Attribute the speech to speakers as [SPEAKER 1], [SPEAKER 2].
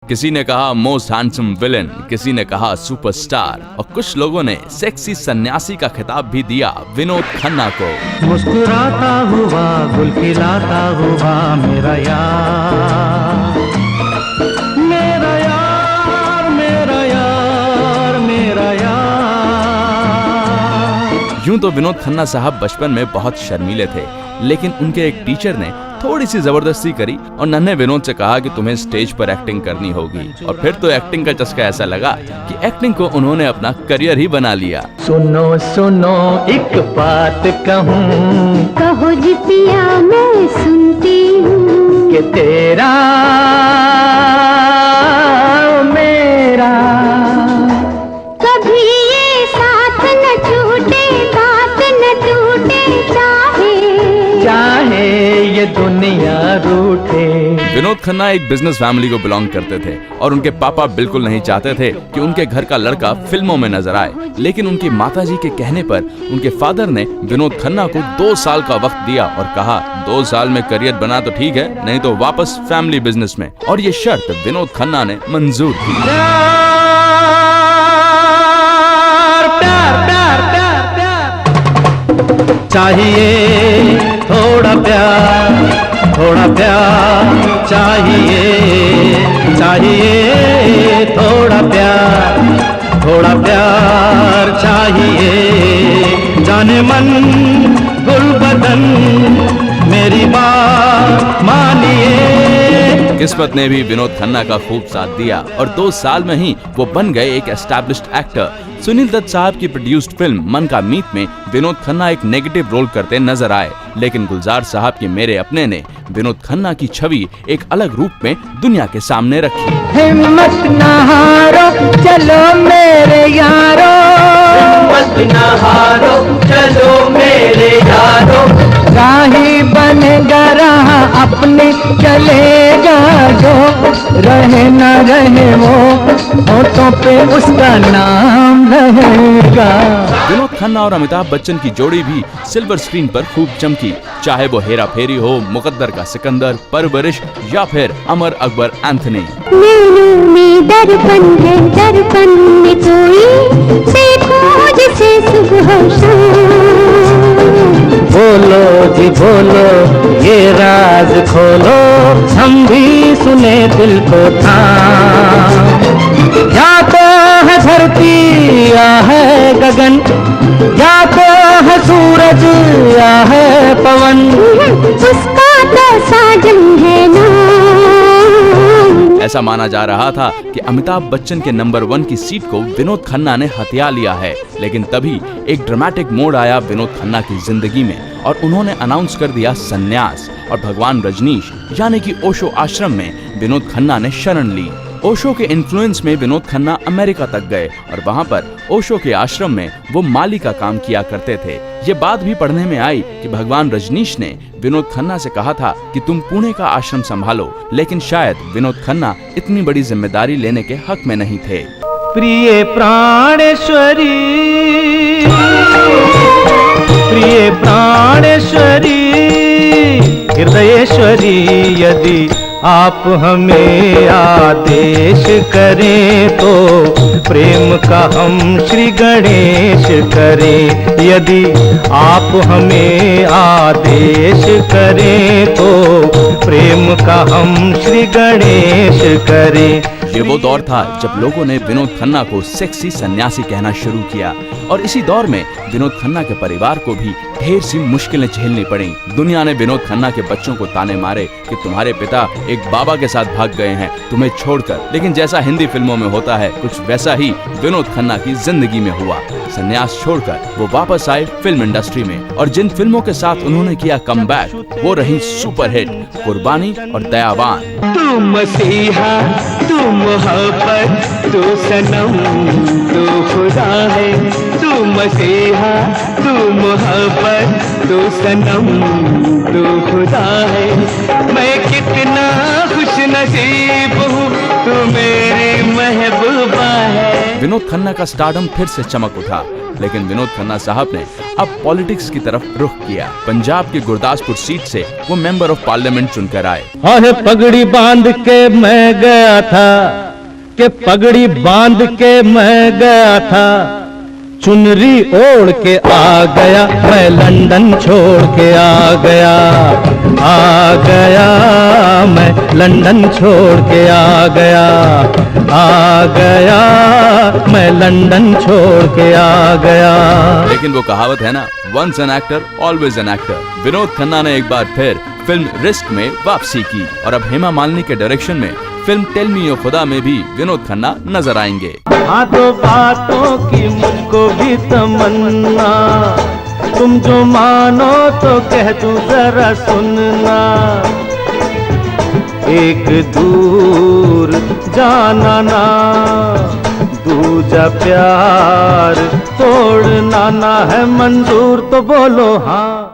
[SPEAKER 1] किसी ने कहा मोस्ट हैंडसम विलेन, किसी ने कहा सुपरस्टार और कुछ लोगों ने सेक्सी सन्यासी का खिताब भी दिया विनोद खन्ना को।
[SPEAKER 2] मुस्कुराता हुआ गुल खिलाता हुआ मेरा यार, मेरा यार, मेरा यार, मेरा यार।
[SPEAKER 1] यूं तो विनोद खन्ना साहब बचपन में बहुत शर्मीले थे, लेकिन उनके एक टीचर ने थोड़ी सी जबरदस्ती करी और नन्हे विनोद से कहा कि तुम्हें स्टेज पर एक्टिंग करनी होगी। और फिर तो एक्टिंग का चस्का ऐसा लगा कि एक्टिंग को उन्होंने अपना करियर ही बना लिया।
[SPEAKER 2] सुनो सुनो एक बात कहूँ,
[SPEAKER 3] कहो जी पिया मैं सुनती हूँ,
[SPEAKER 2] कि तेरा मेरा
[SPEAKER 3] कभी ये साथ न छूटे, बात न टूटे,
[SPEAKER 2] चाहे ये दुनिया रूठे।
[SPEAKER 1] विनोद खन्ना एक बिजनेस फैमिली को बिलोंग करते थे और उनके पापा बिल्कुल नहीं चाहते थे कि उनके घर का लड़का फिल्मों में नजर आए, लेकिन उनकी माताजी के कहने पर उनके फादर ने विनोद खन्ना को 2 साल का वक्त दिया और कहा 2 साल में करियर बना तो ठीक है, नहीं तो वापस फैमिली बिजनेस में। और ये शर्त विनोद खन्ना ने मंजूर की।
[SPEAKER 2] चाहिए थोड़ा प्यार, थोड़ा प्यार चाहिए, चाहिए थोड़ा प्यार चाहिए। जाने मन गुल बदन मेरी बात मानिए।
[SPEAKER 1] किस्मत ने भी विनोद खन्ना का खूब साथ दिया और 2 साल में ही वो बन गए एक एस्टैब्लिश्ड एक्टर। सुनील दत्त साहब की प्रोड्यूस्ड फिल्म मन का मीत में विनोद खन्ना एक नेगेटिव रोल करते नजर आए, लेकिन गुलजार साहब के मेरे अपने ने विनोद खन्ना की छवि एक अलग रूप में दुनिया के सामने रखी।
[SPEAKER 2] हिम्मत न हारो चलो मेरे यारो, हिम्मत न हारो चलो मेरे यारो। राही बनेगा रहा अपने चलेगा जो, रहे न रहे वो होठों पे उसका नाम रहेगा।
[SPEAKER 1] विनोद खन्ना और अमिताभ बच्चन की जोड़ी भी सिल्वर स्क्रीन पर खूब चमकी, चाहे वो हेरा फेरी हो, मुकद्दर का सिकंदर, परवरिश या फिर अमर अकबर एंथनी।
[SPEAKER 3] नैनों में दर्पण है, दर्पण में कोई देखो जिसे सुबह शाम।
[SPEAKER 2] बोलो जी बोलो ये राज खोलो, हम भी सुने दिल को थाम। या तो है धरती या है गगन, या तो है सूरज या है पवन,
[SPEAKER 3] उसका तो साजन है ना।
[SPEAKER 1] ऐसा माना जा रहा था कि अमिताभ बच्चन के नंबर 1 की सीट को विनोद खन्ना ने हथिया लिया है, लेकिन तभी एक ड्रामेटिक मोड़ आया विनोद खन्ना की जिंदगी में और उन्होंने अनाउंस कर दिया संन्यास और भगवान रजनीश यानी कि ओशो आश्रम में विनोद खन्ना ने शरण ली। ओशो के इन्फ्लुएंस में विनोद खन्ना अमेरिका तक गए और वहां पर ओशो के आश्रम में वो माली का काम किया करते थे। ये बात भी पढ़ने में आई कि भगवान रजनीश ने विनोद खन्ना से कहा था कि तुम पुणे का आश्रम संभालो, लेकिन शायद विनोद खन्ना इतनी बड़ी जिम्मेदारी लेने के हक में नहीं थे।
[SPEAKER 2] प्रिय प्राणेश्वरी, प्रिय प्राणेश्वरी, हृदयेश्वरी, यदि आप हमें आदेश करें तो प्रेम का हम श्री गणेश करें। यदि आप हमें आदेश करें तो प्रेम का हम श्री गणेश करें।
[SPEAKER 1] ये वो दौर था जब लोगों ने विनोद खन्ना को सेक्सी सन्यासी कहना शुरू किया और इसी दौर में विनोद खन्ना के परिवार को भी ढेर सी मुश्किलें झेलनी पड़ी। दुनिया ने विनोद खन्ना के बच्चों को ताने मारे कि तुम्हारे पिता एक बाबा के साथ भाग गए हैं तुम्हें छोड़कर, लेकिन जैसा हिंदी फिल्मों में होता है कुछ वैसा ही विनोद खन्ना की जिंदगी में हुआ। संन्यास छोड़कर वो वापस आए फिल्म इंडस्ट्री में और जिन फिल्मों के साथ उन्होंने किया कमबैक वो रही सुपरहिट कुर्बानी और दयावान।
[SPEAKER 2] तू मसीहा, तू मोहब्बत, तू सनम, तू खुदा है। तू मसीहा, तू मोहब्बत, तू सनम, तू खुदा है। मैं कितना खुश नसीब हूँ, तू मेरी महबूबा है।
[SPEAKER 1] विनोद खन्ना का स्टारडम फिर से चमक उठा, लेकिन विनोद खन्ना साहब ने अब पॉलिटिक्स की तरफ रुख किया। पंजाब की गुरदासपुर सीट से वो मेंबर ऑफ पार्लियामेंट चुनकर आए।
[SPEAKER 2] हाँ पगड़ी बांध के मैं गया था, कि पगड़ी बांध के मैं गया था, चुनरी ओढ़ के आ गया, मैं लंदन छोड़ के आ गया मैं लंदन छोड़ के आ गया मैं लंदन छोड़ के आ गया।
[SPEAKER 1] लेकिन वो कहावत है ना, once an actor always an actor. Vinod Khanna ने एक बार फिर फिल्म रिस्क में वापसी की और अब हेमा मालिनी के डायरेक्शन में फिल्म टेल मी ओ खुदा में भी विनोद खन्ना नजर आएंगे।
[SPEAKER 2] हाँ तो बातों की मुझको भी तमन्ना, तुम जो मानो तो कह दूं जरा सुनना, एक दूर जाना ना दूजा प्यार तोड़ना ना है मंजूर, तो बोलो हाँ।